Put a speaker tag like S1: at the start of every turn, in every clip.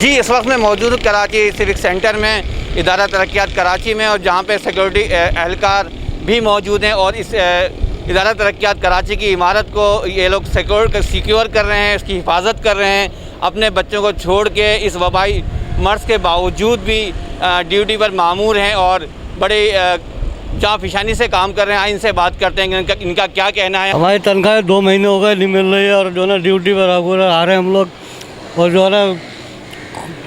S1: जी, इस वक्त मैं मौजूद हूँ कराची सिविक सेंटर में, इदारा तरक्यात कराची में, और जहाँ पे सिक्योरिटी एहलकार भी मौजूद हैं। और इस इदारा तरक्यात कराची की इमारत को ये लोग सिक्योर कर रहे हैं, इसकी हिफाजत कर रहे हैं, अपने बच्चों को छोड़ के इस वबाई मर्ज़ के बावजूद भी ड्यूटी पर मामूर हैं और बड़े जाँफिशानी से काम कर रहे हैं। इनसे बात करते हैं कि इनका क्या कहना है।
S2: हमारी तनख्वाह 2 महीने हो गए नहीं मिल रही है, और जो है ना ड्यूटी पर आ रहे हैं हम लोग, और जो है ना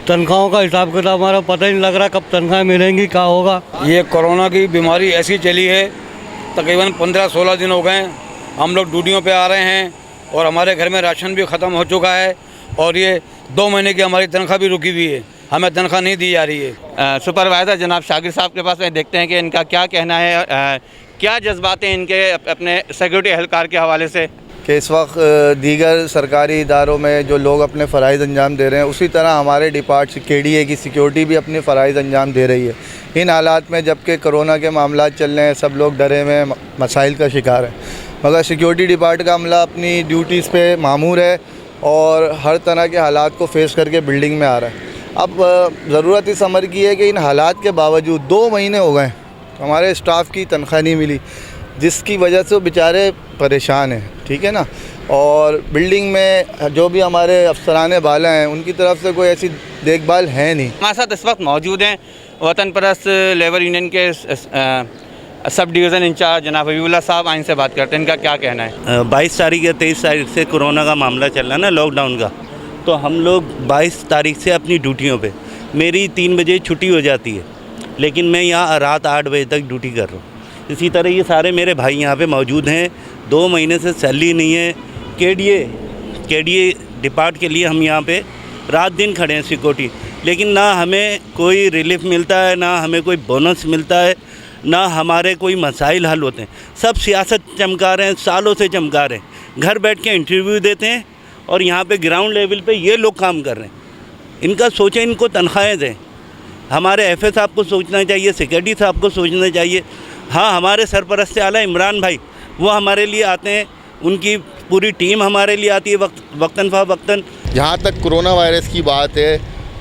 S2: तनख्वाहों का हिसाब किताब हमारा पता ही नहीं लग रहा कब तनख्वाह मिलेंगी, क्या होगा।
S3: ये कोरोना की बीमारी ऐसी चली है, तकरीबन 15-16 दिन हो गए हम लोग ड्यूटियों पे आ रहे हैं, और हमारे घर में राशन भी ख़त्म हो चुका है, और ये 2 महीने की हमारी तनख्वाह भी रुकी हुई है, हमें तनख्वाह नहीं दी जा रही है।
S1: सुपरवाइज़र जनाब शागिर साहब के पास में देखते हैं कि इनका क्या कहना है, क्या जज्बात हैं इनके अपने सिक्योरिटी एहलकार के हवाले से।
S4: कि इस वक्त दीगर सरकारी इदारों में जो लोग अपने फ़राइज़ अंजाम दे रहे हैं, उसी तरह हमारे डिपार्ट KDA की सिक्योरिटी भी अपने फ़राइज़ अंजाम दे रही है। इन हालात में जबकि कोरोना के मामला चल रहे हैं, सब लोग डरे हुए मसाइल का शिकार हैं, मगर सिक्योरिटी डिपार्ट का अमला अपनी ड्यूटीज़ पे मामूर है और हर तरह के हालात को फेस करके बिल्डिंग में आ रहा है। अब ज़रूरत इस अमर की है कि इन हालात के बावजूद 2 महीने हो गए हमारे स्टाफ की तनख्वाह नहीं मिली, जिसकी वजह से वो बेचारे परेशान हैं, ठीक है ना। और बिल्डिंग में जो भी हमारे अफसरान बाला हैं, उनकी तरफ से कोई ऐसी देखभाल है नहीं।
S1: हमारे साथ इस वक्त मौजूद हैं वतन परस्त लेबर यूनियन के सब डिवीज़न इंचार्ज जनाब हबीबुल्लाह साहब। इनसे बात करते हैं, इनका क्या कहना है।
S5: 22 तारीख या 23 तारीख से कोरोना का मामला चल रहा है ना, लॉकडाउन का, तो हम लोग 22 तारीख से अपनी ड्यूटियों पे, मेरी 3 बजे छुट्टी हो जाती है, लेकिन मैं यहाँ रात 8 बजे तक ड्यूटी कर रहा हूँ। इसी तरह ये सारे मेरे भाई यहाँ पे मौजूद हैं, 2 महीने से सैलरी नहीं है। KDA डिपार्ट के लिए हम यहाँ पे रात दिन खड़े हैं सिक्योरिटी, लेकिन ना हमें कोई रिलीफ मिलता है, ना हमें कोई बोनस मिलता है, ना हमारे कोई मसाइल हल होते हैं। सब सियासत चमका रहे हैं, सालों से चमका रहे हैं, घर बैठ के इंटरव्यू देते हैं, और यहाँ पे ग्राउंड लेवल पे ये लोग काम कर रहे हैं। इनका सोचें, इनको तनख्वाहें दें। हमारे FA साहब को सोचना चाहिए, सिक्योरिटी साहब को सोचना चाहिए। हाँ, हमारे सरपरस्त आला इमरान भाई, वो हमारे लिए आते हैं, उनकी पूरी टीम हमारे लिए आती है वक्तन।
S6: जहाँ तक कोरोना वायरस की बात है,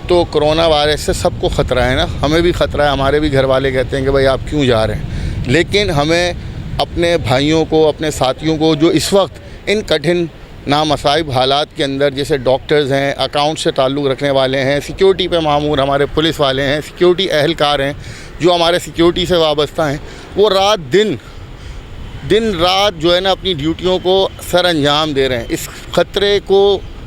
S6: तो कोरोना वायरस से सबको ख़तरा है ना, हमें भी ख़तरा है। हमारे भी घर वाले कहते हैं कि भाई आप क्यों जा रहे हैं, लेकिन हमें अपने भाइयों को, अपने साथियों को जो इस वक्त इन कठिन नामसाइब हालात के अंदर, जैसे डॉक्टर्स हैं, अकाउंट से ताल्लुक़ रखने वाले हैं, सिक्योरिटी पे मामूर हमारे पुलिस वाले हैं, सिक्योरिटी एहलकार हैं जो हमारे सिक्योरिटी से वाबस्ता हैं, वो दिन रात जो है ना अपनी ड्यूटियों को सर अंजाम दे रहे हैं। इस ख़तरे को,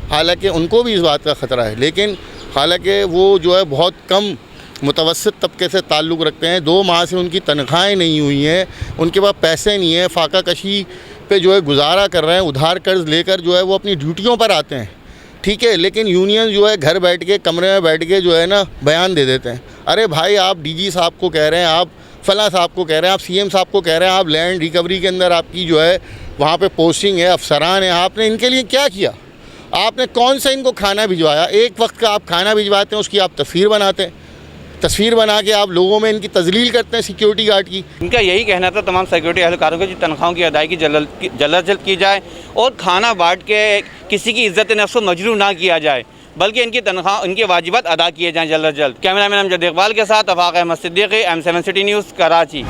S6: हालांकि उनको भी इस बात का ख़तरा है, लेकिन हालांकि वो जो है बहुत कम मुतवस्सित तबके से ताल्लुक़ रखते हैं। 2 माह से उनकी तनख्वाहें नहीं हुई हैं, उनके पास पैसे नहीं है, फाका कशी पे जो है गुजारा कर रहे हैं, उधार कर्ज लेकर जो है वो अपनी ड्यूटियों पर आते हैं, ठीक है। लेकिन यूनियन जो है घर बैठ के, कमरे में बैठ के जो है ना बयान दे देते हैं। अरे भाई, आप DG साहब को कह रहे हैं, आप फला साहब को कह रहे हैं, आप CM साहब को कह रहे हैं, आप लैंड रिकवरी के अंदर आपकी जो है वहाँ पे पोस्टिंग है, अफसरान है, आपने इनके लिए क्या किया? आपने कौन सा इनको खाना भिजवाया? एक वक्त का आप खाना भिजवाते हैं, उसकी आप तस्वीर बनाते हैं, तस्वीर बना के आप लोगों में इनकी तजलील करते हैं सिक्योरिटी गार्ड की।
S1: इनका यही कहना था तमाम सिक्योरिटी एहलकारों को, तनख्वाहों की अदायगी जल्द की जाए और खाना बांट के किसी की इज्जत नफ्स को मजरूह ना किया जाए, बल्कि इनकी तनख्वाह, इनके वाजिबात अदा किए जाएँ जल्द अज जल्द। कैमरामैन अमजद इकबाल के साथ Afaq Ahmed Siddiqui, M7 City News, Karachi.